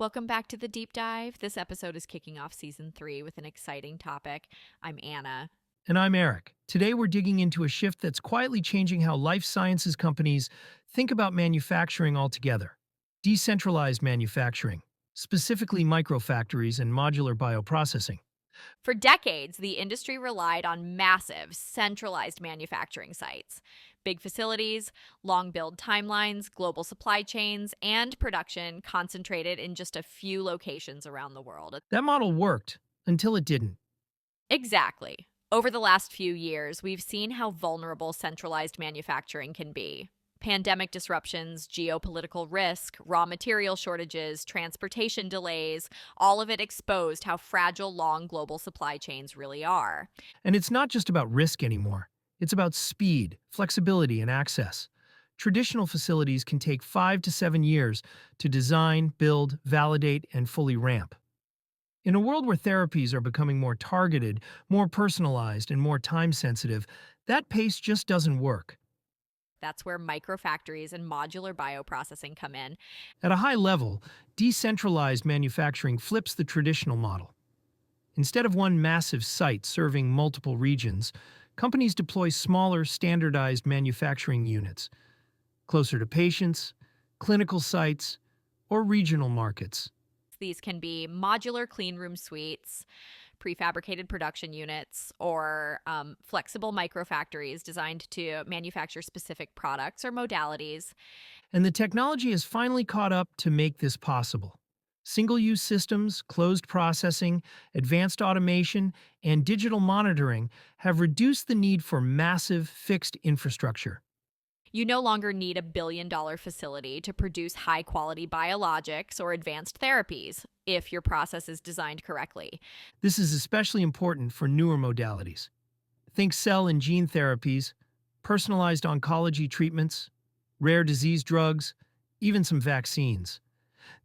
Welcome back to the deep dive. This episode is kicking off season 3 with an exciting topic. I'm Anna. And I'm Eric. Today we're digging into a shift that's quietly changing how life sciences companies think about manufacturing altogether. Decentralized manufacturing, specifically microfactories and modular bioprocessing. For decades, the industry relied on massive, centralized manufacturing sites. Big facilities, long build timelines, global supply chains, and production concentrated in just a few locations around the world. That model worked until it didn't. Exactly. Over the last few years, we've seen how vulnerable centralized manufacturing can be. Pandemic disruptions, geopolitical risk, raw material shortages, transportation delays, all of it exposed how fragile long global supply chains really are. And it's not just about risk anymore. It's about speed, flexibility, and access. Traditional facilities can take 5 to 7 years to design, build, validate, and fully ramp. In a world where therapies are becoming more targeted, more personalized, and more time sensitive, that pace just doesn't work. That's where microfactories and modular bioprocessing come in. At a high level, decentralized manufacturing flips the traditional model. Instead of one massive site serving multiple regions, companies deploy smaller, standardized manufacturing units, closer to patients, clinical sites, or regional markets. These can be modular clean room suites, prefabricated production units, or flexible microfactories designed to manufacture specific products or modalities. And the technology has finally caught up to make this possible. Single-use systems, closed processing, advanced automation, and digital monitoring have reduced the need for massive fixed infrastructure. You no longer need a billion-dollar facility to produce high-quality biologics or advanced therapies if your process is designed correctly. This is especially important for newer modalities. Think cell and gene therapies, personalized oncology treatments, rare disease drugs, even some vaccines.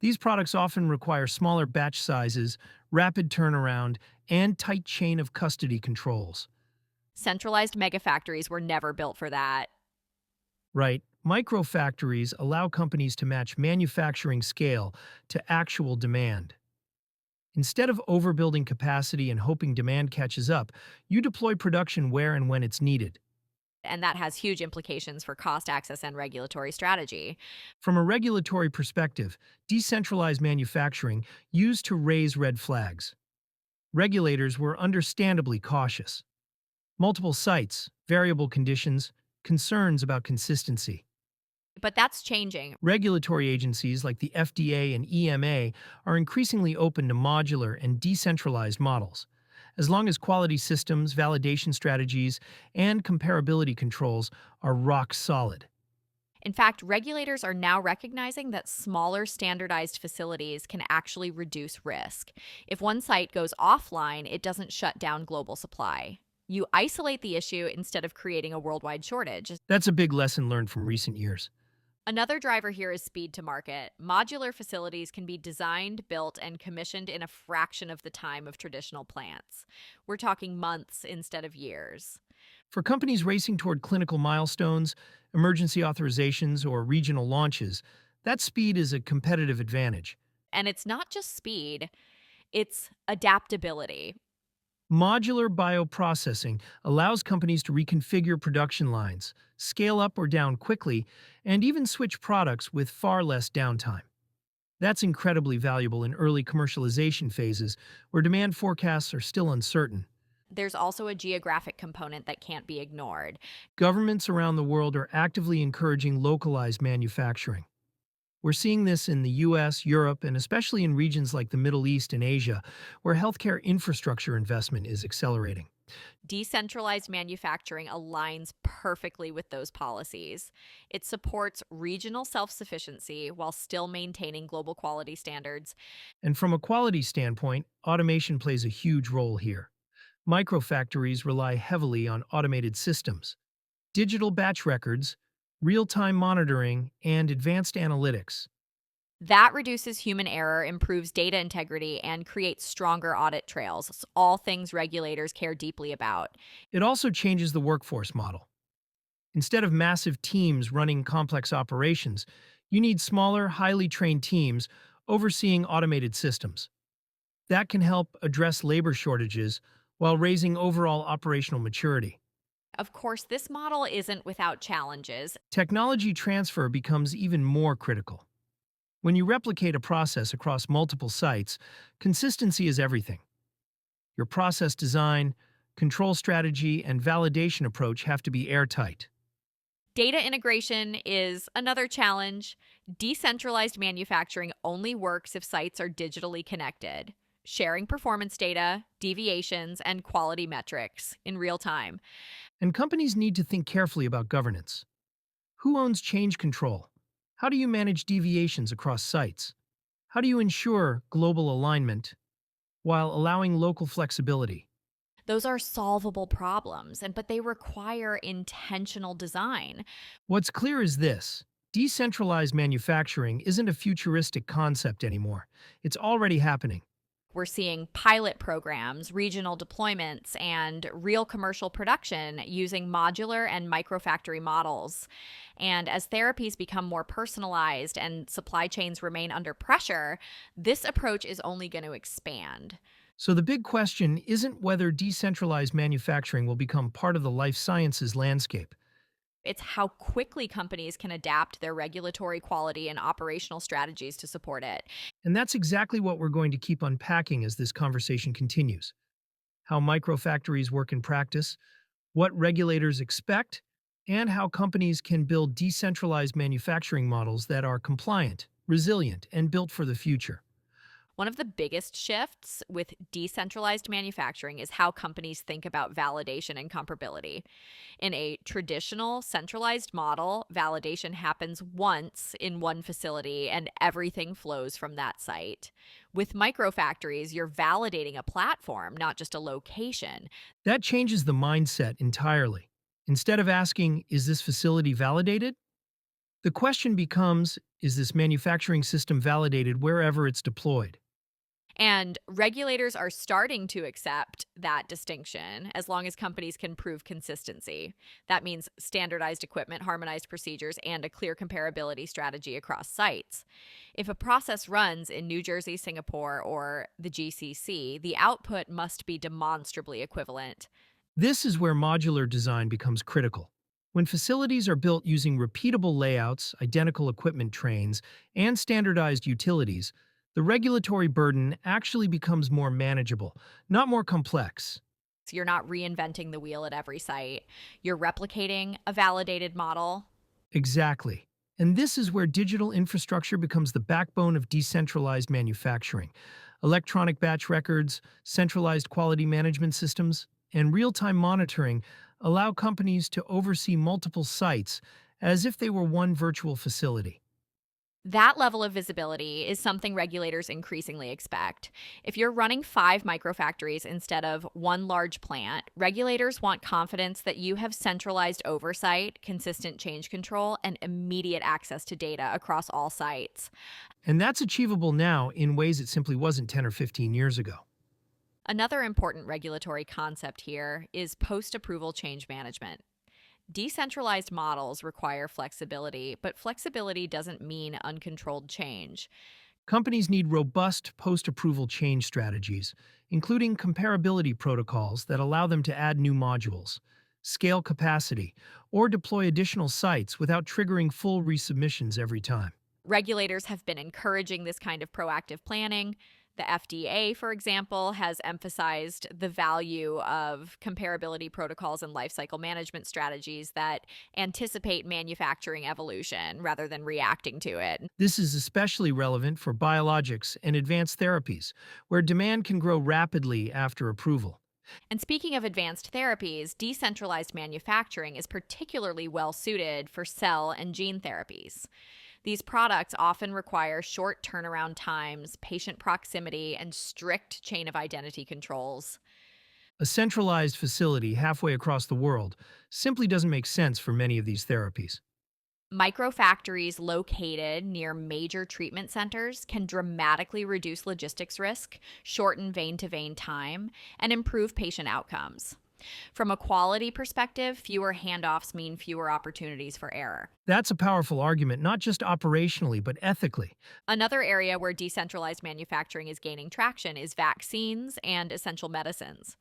These products often require smaller batch sizes, rapid turnaround, and tight chain of custody controls. Centralized megafactories were never built for that. Right, microfactories allow companies to match manufacturing scale to actual demand. Instead of overbuilding capacity and hoping demand catches up, you deploy production where and when it's needed. And that has huge implications for cost, access, and regulatory strategy. From a regulatory perspective, decentralized manufacturing used to raise red flags. Regulators were understandably cautious. Multiple sites, variable conditions, concerns about consistency. But that's changing. Regulatory agencies like the FDA and EMA are increasingly open to modular and decentralized models, as long as quality systems, validation strategies, and comparability controls are rock solid. In fact, regulators are now recognizing that smaller standardized facilities can actually reduce risk. If one site goes offline, it doesn't shut down global supply. You isolate the issue instead of creating a worldwide shortage. That's a big lesson learned from recent years. Another driver here is speed to market. Modular facilities can be designed, built, and commissioned in a fraction of the time of traditional plants. We're talking months instead of years. For companies racing toward clinical milestones, emergency authorizations, or regional launches, that speed is a competitive advantage. And it's not just speed, it's adaptability. Modular bioprocessing allows companies to reconfigure production lines, scale up or down quickly, and even switch products with far less downtime. That's incredibly valuable in early commercialization phases where demand forecasts are still uncertain. There's also a geographic component that can't be ignored. Governments around the world are actively encouraging localized manufacturing. We're seeing this in the US, Europe, and especially in regions like the Middle East and Asia, where healthcare infrastructure investment is accelerating. Decentralized manufacturing aligns perfectly with those policies. It supports regional self sufficiency while still maintaining global quality standards. And from a quality standpoint, automation plays a huge role here. Microfactories rely heavily on automated systems, digital batch records, real-time monitoring, and advanced analytics. That reduces human error, improves data integrity, and creates stronger audit trails. It's all things regulators care deeply about. It also changes the workforce model. Instead of massive teams running complex operations, you need smaller, highly trained teams overseeing automated systems. That can help address labor shortages while raising overall operational maturity. Of course, this model isn't without challenges. Technology transfer becomes even more critical. When you replicate a process across multiple sites, consistency is everything. Your process design, control strategy, and validation approach have to be airtight. Data integration is another challenge. Decentralized manufacturing only works if sites are digitally connected, sharing performance data, deviations, and quality metrics in real time. And companies need to think carefully about governance. Who owns change control? How do you manage deviations across sites? How do you ensure global alignment while allowing local flexibility? Those are solvable problems, but they require intentional design. What's clear is this: decentralized manufacturing isn't a futuristic concept anymore. It's already happening. We're seeing pilot programs, regional deployments, and real commercial production using modular and microfactory models. And as therapies become more personalized and supply chains remain under pressure, this approach is only going to expand. So the big question isn't whether decentralized manufacturing will become part of the life sciences landscape. It's how quickly companies can adapt their regulatory quality and operational strategies to support it. And that's exactly what we're going to keep unpacking as this conversation continues. How microfactories work in practice, what regulators expect, and how companies can build decentralized manufacturing models that are compliant, resilient, and built for the future. One of the biggest shifts with decentralized manufacturing is how companies think about validation and comparability. In a traditional centralized model, validation happens once in one facility and everything flows from that site. With microfactories, you're validating a platform, not just a location. That changes the mindset entirely. Instead of asking, is this facility validated? The question becomes, is this manufacturing system validated wherever it's deployed? And regulators are starting to accept that distinction as long as companies can prove consistency. That means standardized equipment, harmonized procedures, and a clear comparability strategy across sites. If a process runs in New Jersey, Singapore, or the GCC, the output must be demonstrably equivalent. This is where modular design becomes critical. When facilities are built using repeatable layouts, identical equipment trains, and standardized utilities, the regulatory burden actually becomes more manageable, not more complex. So you're not reinventing the wheel at every site. You're replicating a validated model. Exactly. And this is where digital infrastructure becomes the backbone of decentralized manufacturing. Electronic batch records, centralized quality management systems, and real-time monitoring allow companies to oversee multiple sites as if they were one virtual facility. That level of visibility is something regulators increasingly expect. If you're running 5 microfactories instead of one large plant, regulators want confidence that you have centralized oversight, consistent change control, and immediate access to data across all sites. And that's achievable now in ways it simply wasn't 10 or 15 years ago. Another important regulatory concept here is post approval change management. Decentralized models require flexibility, but flexibility doesn't mean uncontrolled change. Companies need robust post-approval change strategies, including comparability protocols that allow them to add new modules, scale capacity, or deploy additional sites without triggering full resubmissions every time. Regulators have been encouraging this kind of proactive planning. The FDA, for example, has emphasized the value of comparability protocols and lifecycle management strategies that anticipate manufacturing evolution rather than reacting to it. This is especially relevant for biologics and advanced therapies, where demand can grow rapidly after approval. And speaking of advanced therapies, decentralized manufacturing is particularly well suited for cell and gene therapies. These products often require short turnaround times, patient proximity, and strict chain of identity controls. A centralized facility halfway across the world simply doesn't make sense for many of these therapies. Microfactories located near major treatment centers can dramatically reduce logistics risk, shorten vein to vein time, and improve patient outcomes. From a quality perspective, fewer handoffs mean fewer opportunities for error. That's a powerful argument, not just operationally, but ethically. Another area where decentralized manufacturing is gaining traction is vaccines and essential medicines.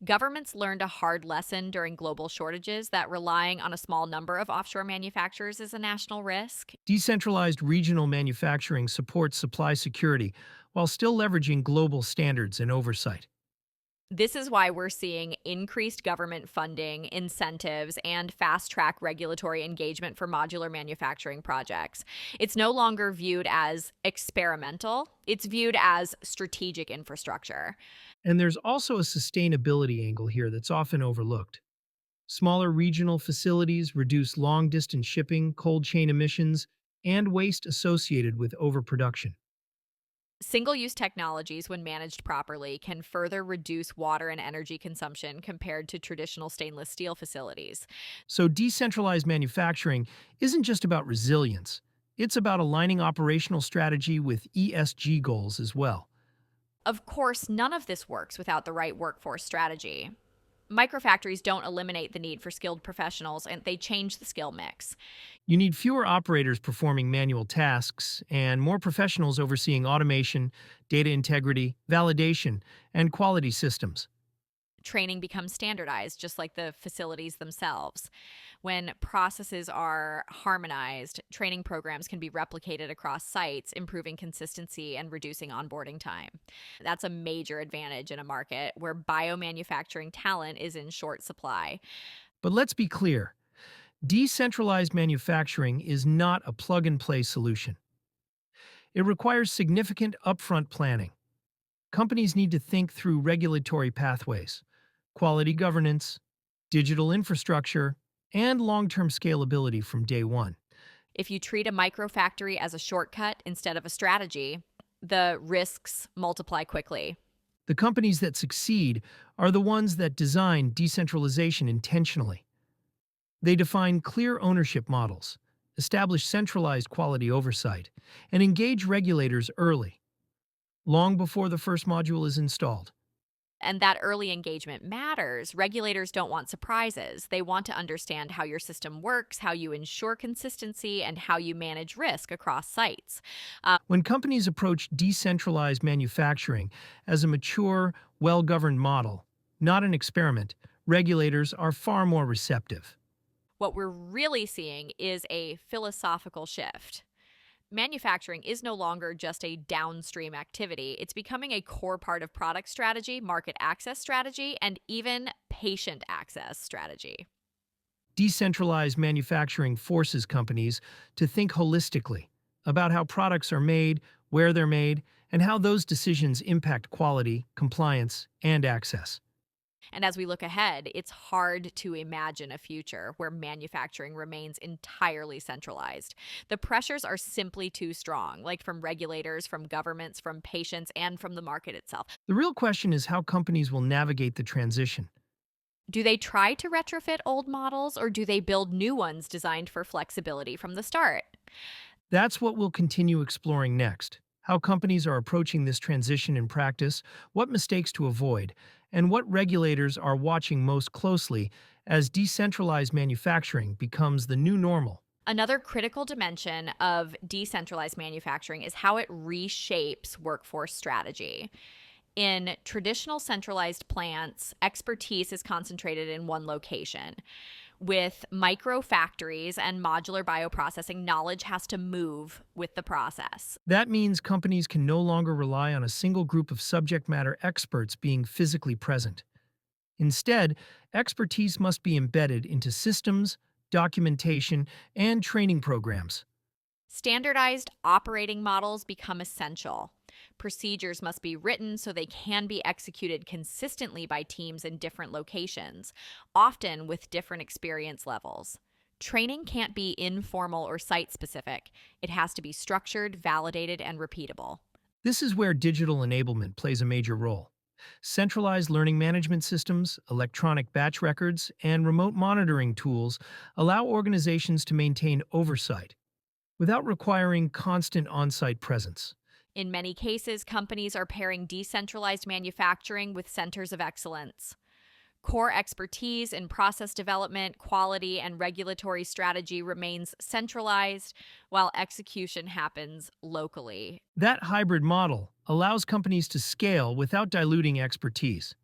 Governments learned a hard lesson during global shortages that relying on a small number of offshore manufacturers is a national risk. Decentralized regional manufacturing supports supply security while still leveraging global standards and oversight. This is why we're seeing increased government funding, incentives, and fast track regulatory engagement for modular manufacturing projects. It's no longer viewed as experimental, it's viewed as strategic infrastructure. And there's also a sustainability angle here that's often overlooked. Smaller regional facilities reduce long distance shipping, cold chain emissions, and waste associated with overproduction. Single use technologies, when managed properly, can further reduce water and energy consumption compared to traditional stainless steel facilities. So, decentralized manufacturing isn't just about resilience, it's about aligning operational strategy with ESG goals as well. Of course, none of this works without the right workforce strategy. Microfactories don't eliminate the need for skilled professionals, and they change the skill mix. You need fewer operators performing manual tasks and more professionals overseeing automation, data integrity, validation, and quality systems. Training becomes standardized, just like the facilities themselves. When processes are harmonized, training programs can be replicated across sites, improving consistency and reducing onboarding time. That's a major advantage in a market where biomanufacturing talent is in short supply. But let's be clear, decentralized manufacturing is not a plug and play solution. It requires significant upfront planning. Companies need to think through regulatory pathways, quality governance, digital infrastructure, and long term scalability from day one. If you treat a microfactory as a shortcut instead of a strategy, the risks multiply quickly. The companies that succeed are the ones that design decentralization intentionally. They define clear ownership models, establish centralized quality oversight, and engage regulators early, long before the first module is installed. And that early engagement matters. Regulators don't want surprises. They want to understand how your system works, how you ensure consistency, and how you manage risk across sites. When companies approach decentralized manufacturing as a mature, well governed model, not an experiment, regulators are far more receptive. What we're really seeing is a philosophical shift. Manufacturing is no longer just a downstream activity. It's becoming a core part of product strategy, market access strategy, and even patient access strategy. Decentralized manufacturing forces companies to think holistically about how products are made, where they're made, and how those decisions impact quality, compliance, and access. And as we look ahead, it's hard to imagine a future where manufacturing remains entirely centralized. The pressures are simply too strong, like from regulators, from governments, from patients, and from the market itself. The real question is how companies will navigate the transition. Do they try to retrofit old models, or do they build new ones designed for flexibility from the start? That's what we'll continue exploring next. How companies are approaching this transition in practice, what mistakes to avoid, and what regulators are watching most closely as decentralized manufacturing becomes the new normal. Another critical dimension of decentralized manufacturing is how it reshapes workforce strategy. In traditional centralized plants, expertise is concentrated in one location. With microfactories and modular bioprocessing, knowledge has to move with the process. That means companies can no longer rely on a single group of subject matter experts being physically present. Instead, expertise must be embedded into systems, documentation, and training programs. Standardized operating models become essential. Procedures must be written so they can be executed consistently by teams in different locations, often with different experience levels. Training can't be informal or site specific. It has to be structured, validated, and repeatable. This is where digital enablement plays a major role. Centralized learning management systems, electronic batch records, and remote monitoring tools allow organizations to maintain oversight without requiring constant on site presence. In many cases, companies are pairing decentralized manufacturing with centers of excellence. Core expertise in process development, quality, and regulatory strategy remains centralized, while execution happens locally. That hybrid model allows companies to scale without diluting expertise.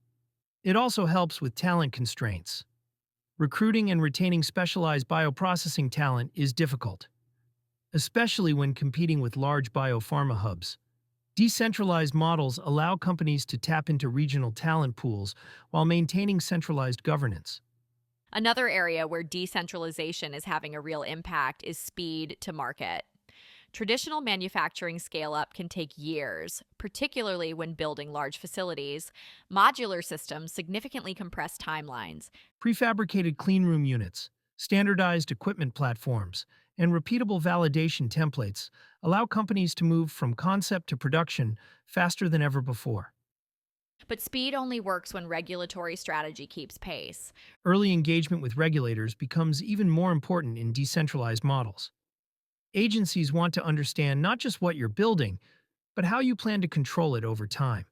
It also helps with talent constraints. Recruiting and retaining specialized bioprocessing talent is difficult, especially when competing with large biopharma hubs. Decentralized models allow companies to tap into regional talent pools while maintaining centralized governance. Another area where decentralization is having a real impact is speed to market. Traditional manufacturing scale up can take years, particularly when building large facilities. Modular systems significantly compress timelines. Prefabricated cleanroom units, standardized equipment platforms, and repeatable validation templates allow companies to move from concept to production faster than ever before. But speed only works when regulatory strategy keeps pace. Early engagement with regulators becomes even more important in decentralized models. Agencies want to understand not just what you're building, but how you plan to control it over time.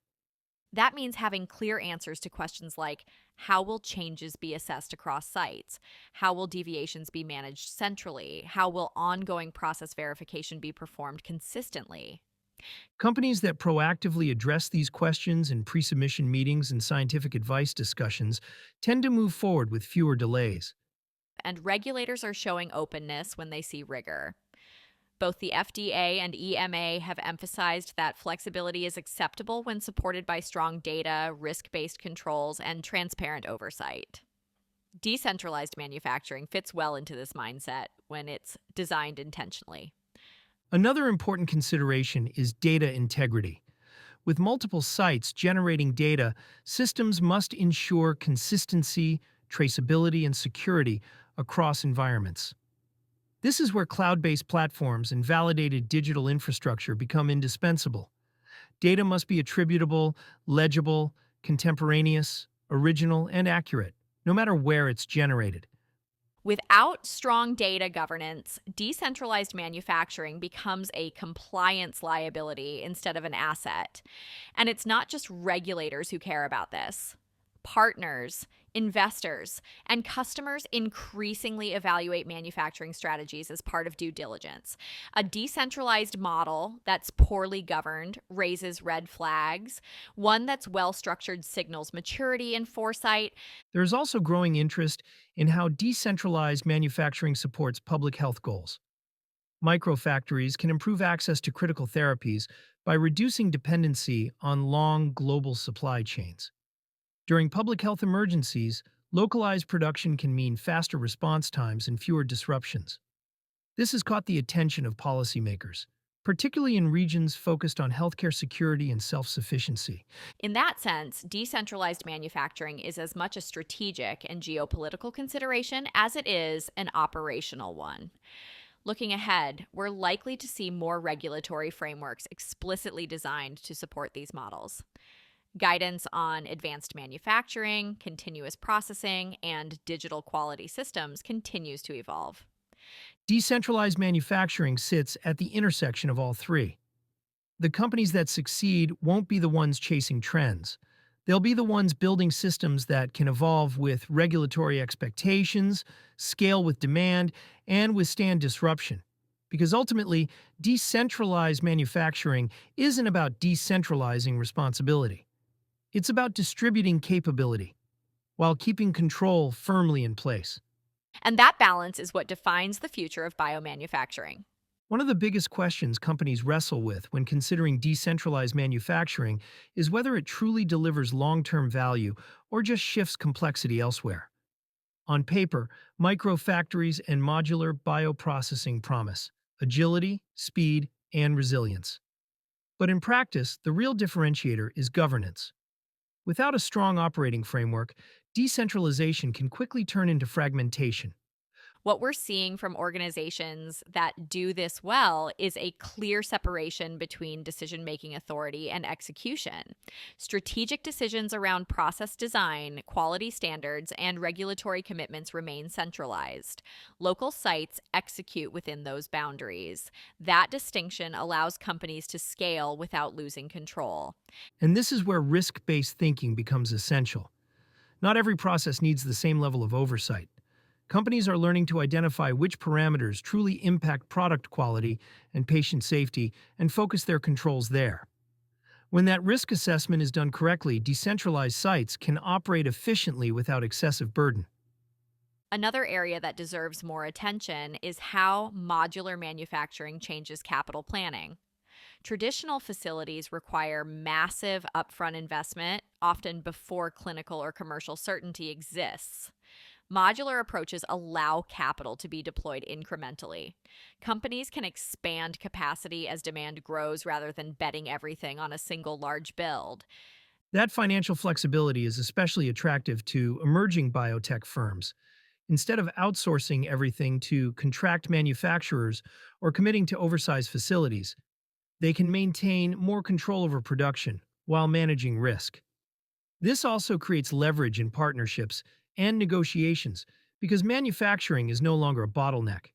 That means having clear answers to questions like how will changes be assessed across sites? How will deviations be managed centrally? How will ongoing process verification be performed consistently? Companies that proactively address these questions in pre submission meetings and scientific advice discussions tend to move forward with fewer delays. And regulators are showing openness when they see rigor. Both the FDA and EMA have emphasized that flexibility is acceptable when supported by strong data, risk based controls, and transparent oversight. Decentralized manufacturing fits well into this mindset when it's designed intentionally. Another important consideration is data integrity. With multiple sites generating data, systems must ensure consistency, traceability, and security across environments. This is where cloud based platforms and validated digital infrastructure become indispensable. Data must be attributable, legible, contemporaneous, original, and accurate, no matter where it's generated. Without strong data governance, decentralized manufacturing becomes a compliance liability instead of an asset. And it's not just regulators who care about this. Partners, investors, and customers increasingly evaluate manufacturing strategies as part of due diligence. A decentralized model that's poorly governed raises red flags. One that's well structured signals maturity and foresight. There is also growing interest in how decentralized manufacturing supports public health goals. Microfactories can improve access to critical therapies by reducing dependency on long global supply chains. During public health emergencies, localized production can mean faster response times and fewer disruptions. This has caught the attention of policymakers, particularly in regions focused on healthcare security and self sufficiency. In that sense, decentralized manufacturing is as much a strategic and geopolitical consideration as it is an operational one. Looking ahead, we're likely to see more regulatory frameworks explicitly designed to support these models. Guidance on advanced manufacturing, continuous processing, and digital quality systems continues to evolve. Decentralized manufacturing sits at the intersection of all three. The companies that succeed won't be the ones chasing trends. They'll be the ones building systems that can evolve with regulatory expectations, scale with demand, and withstand disruption. Because ultimately, decentralized manufacturing isn't about decentralizing responsibility. It's about distributing capability while keeping control firmly in place. And that balance is what defines the future of biomanufacturing. One of the biggest questions companies wrestle with when considering decentralized manufacturing is whether it truly delivers long term value or just shifts complexity elsewhere. On paper, microfactories and modular bioprocessing promise agility, speed, and resilience. But in practice, the real differentiator is governance. Without a strong operating framework, decentralization can quickly turn into fragmentation. What we're seeing from organizations that do this well is a clear separation between decision making authority and execution. Strategic decisions around process design, quality standards, and regulatory commitments remain centralized. Local sites execute within those boundaries. That distinction allows companies to scale without losing control. And this is where risk based thinking becomes essential. Not every process needs the same level of oversight. Companies are learning to identify which parameters truly impact product quality and patient safety and focus their controls there. When that risk assessment is done correctly, decentralized sites can operate efficiently without excessive burden. Another area that deserves more attention is how modular manufacturing changes capital planning. Traditional facilities require massive upfront investment, often before clinical or commercial certainty exists. Modular approaches allow capital to be deployed incrementally. Companies can expand capacity as demand grows rather than betting everything on a single large build. That financial flexibility is especially attractive to emerging biotech firms. Instead of outsourcing everything to contract manufacturers or committing to oversized facilities, they can maintain more control over production while managing risk. This also creates leverage in partnerships and negotiations because manufacturing is no longer a bottleneck.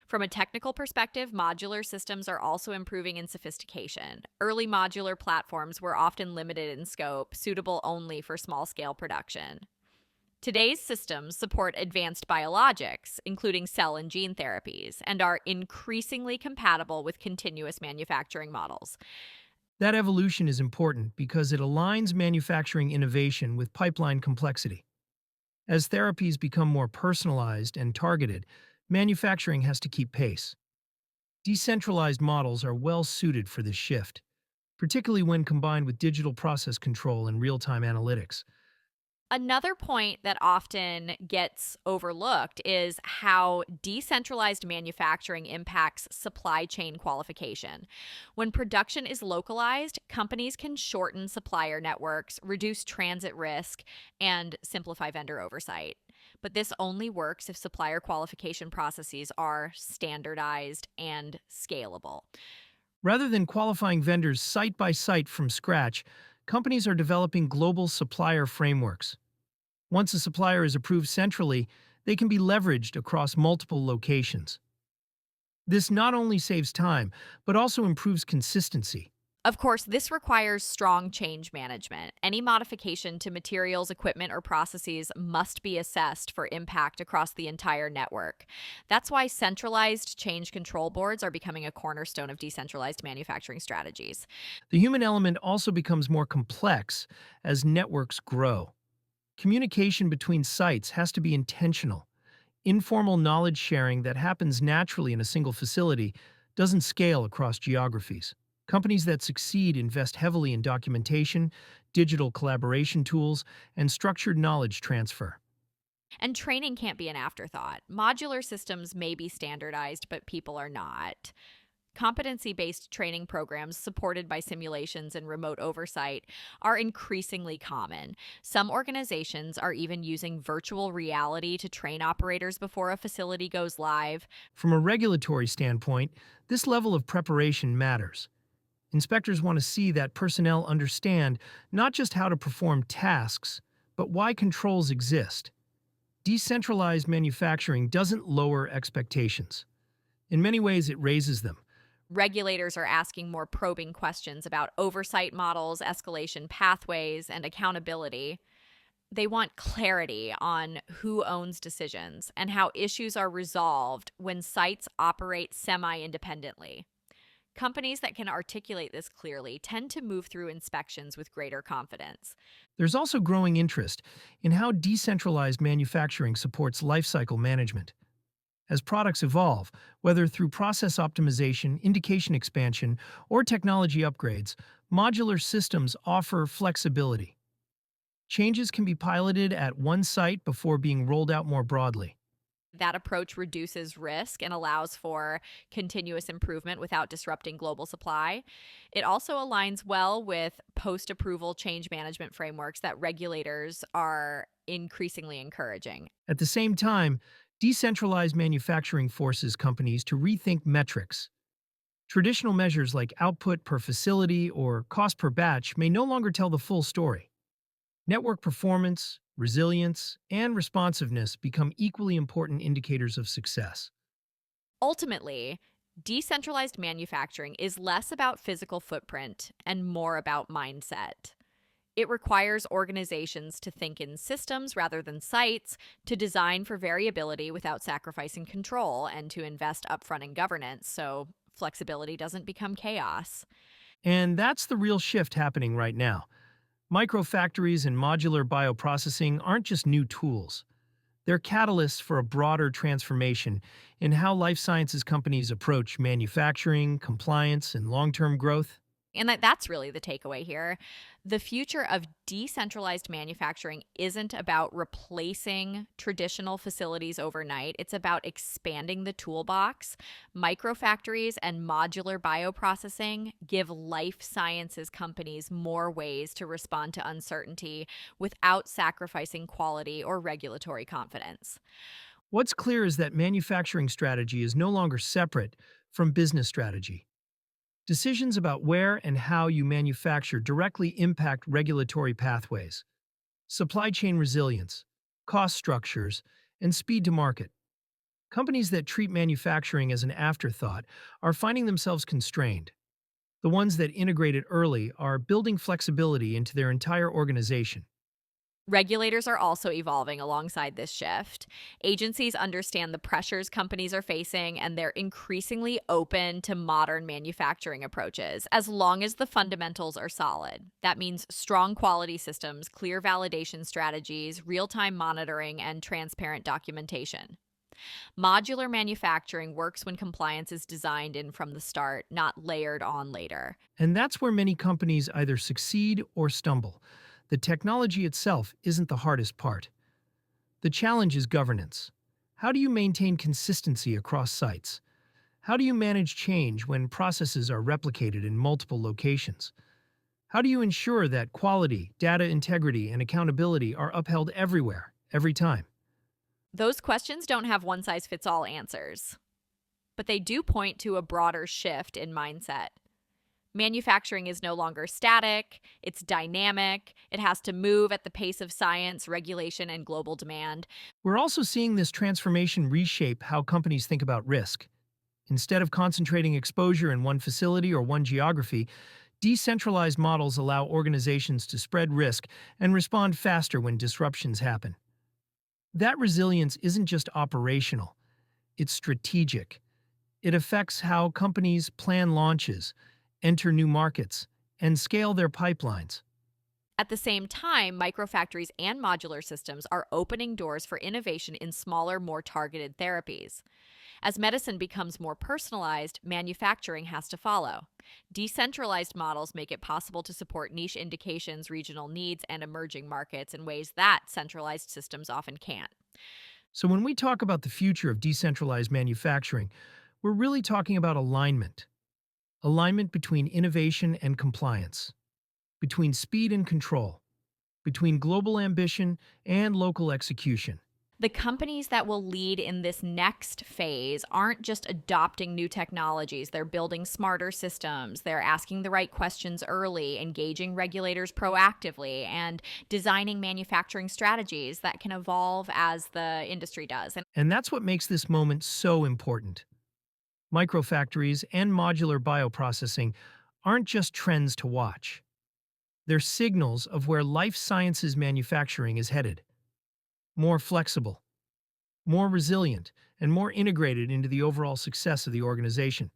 From a technical perspective, modular systems are also improving in sophistication. Early modular platforms were often limited in scope, suitable only for small scale production. Today's systems support advanced biologics, including cell and gene therapies, and are increasingly compatible with continuous manufacturing models. That evolution is important because it aligns manufacturing innovation with pipeline complexity. As therapies become more personalized and targeted, manufacturing has to keep pace. Decentralized models are well suited for this shift, particularly when combined with digital process control and real time analytics. Another point that often gets overlooked is how decentralized manufacturing impacts supply chain qualification. When production is localized, companies can shorten supplier networks, reduce transit risk, and simplify vendor oversight. But this only works if supplier qualification processes are standardized and scalable. Rather than qualifying vendors site by site from scratch, companies are developing global supplier frameworks. Once a supplier is approved centrally, they can be leveraged across multiple locations. This not only saves time, but also improves consistency. Of course, this requires strong change management. Any modification to materials, equipment, or processes must be assessed for impact across the entire network. That's why centralized change control boards are becoming a cornerstone of decentralized manufacturing strategies. The human element also becomes more complex as networks grow. Communication between sites has to be intentional. Informal knowledge sharing that happens naturally in a single facility doesn't scale across geographies. Companies that succeed invest heavily in documentation, digital collaboration tools, and structured knowledge transfer. And training can't be an afterthought. Modular systems may be standardized, but people are not. Competency based training programs supported by simulations and remote oversight are increasingly common. Some organizations are even using virtual reality to train operators before a facility goes live. From a regulatory standpoint, this level of preparation matters. Inspectors want to see that personnel understand not just how to perform tasks, but why controls exist. Decentralized manufacturing doesn't lower expectations. In many ways, it raises them. Regulators are asking more probing questions about oversight models, escalation pathways, and accountability. They want clarity on who owns decisions and how issues are resolved when sites operate semi independently. Companies that can articulate this clearly tend to move through inspections with greater confidence. There's also growing interest in how decentralized manufacturing supports lifecycle management. As products evolve, whether through process optimization, indication expansion, or technology upgrades, modular systems offer flexibility. Changes can be piloted at one site before being rolled out more broadly. That approach reduces risk and allows for continuous improvement without disrupting global supply. It also aligns well with post approval change management frameworks that regulators are increasingly encouraging. At the same time, decentralized manufacturing forces companies to rethink metrics. Traditional measures like output per facility or cost per batch may no longer tell the full story. Network performance, resilience, and responsiveness become equally important indicators of success. Ultimately, decentralized manufacturing is less about physical footprint and more about mindset. It requires organizations to think in systems rather than sites, to design for variability without sacrificing control, and to invest upfront in governance so flexibility doesn't become chaos. And that's the real shift happening right now. Microfactories and modular bioprocessing aren't just new tools. They're catalysts for a broader transformation in how life sciences companies approach manufacturing, compliance, and long-term growth. And that's really the takeaway here. The future of decentralized manufacturing isn't about replacing traditional facilities overnight. It's about expanding the toolbox. Microfactories and modular bioprocessing give life sciences companies more ways to respond to uncertainty without sacrificing quality or regulatory confidence. What's clear is that manufacturing strategy is no longer separate from business strategy. Decisions about where and how you manufacture directly impact regulatory pathways, supply chain resilience, cost structures, and speed to market. Companies that treat manufacturing as an afterthought are finding themselves constrained. The ones that integrate it early are building flexibility into their entire organization. Regulators are also evolving alongside this shift. Agencies understand the pressures companies are facing, and they're increasingly open to modern manufacturing approaches as long as the fundamentals are solid. That means strong quality systems, clear validation strategies, real time monitoring, and transparent documentation. Modular manufacturing works when compliance is designed in from the start, not layered on later. And that's where many companies either succeed or stumble. The technology itself isn't the hardest part. The challenge is governance. How do you maintain consistency across sites? How do you manage change when processes are replicated in multiple locations? How do you ensure that quality, data integrity, and accountability are upheld everywhere, every time? Those questions don't have one size fits all answers, but they do point to a broader shift in mindset. Manufacturing is no longer static, it's dynamic, it has to move at the pace of science, regulation, and global demand. We're also seeing this transformation reshape how companies think about risk. Instead of concentrating exposure in one facility or one geography, decentralized models allow organizations to spread risk and respond faster when disruptions happen. That resilience isn't just operational, it's strategic. It affects how companies plan launches, enter new markets, and scale their pipelines. At the same time, microfactories and modular systems are opening doors for innovation in smaller, more targeted therapies. As medicine becomes more personalized, manufacturing has to follow. Decentralized models make it possible to support niche indications, regional needs, and emerging markets in ways that centralized systems often can't. So, when we talk about the future of decentralized manufacturing, we're really talking about alignment. Alignment between innovation and compliance, between speed and control, between global ambition and local execution. The companies that will lead in this next phase aren't just adopting new technologies, they're building smarter systems, they're asking the right questions early, engaging regulators proactively, and designing manufacturing strategies that can evolve as the industry does. And And that's what makes this moment so important. Microfactories and modular bioprocessing aren't just trends to watch. They're signals of where life sciences manufacturing is headed. More flexible, more resilient, and more integrated into the overall success of the organization.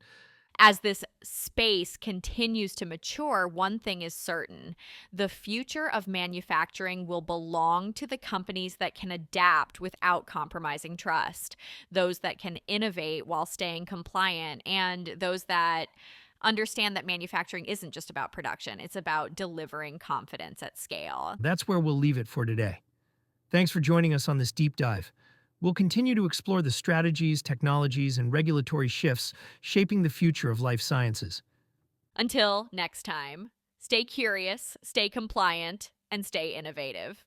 as this space continues to mature, one thing is certain: the future of manufacturing will belong to the companies that can adapt without compromising trust, those that can innovate while staying compliant, and those that understand that manufacturing isn't just about production, it's about delivering confidence at scale. That's where we'll leave it for today. Thanks for joining us on this deep dive. We'll continue to explore the strategies, technologies, and regulatory shifts shaping the future of life sciences. Until next time, stay curious, stay compliant, and stay innovative.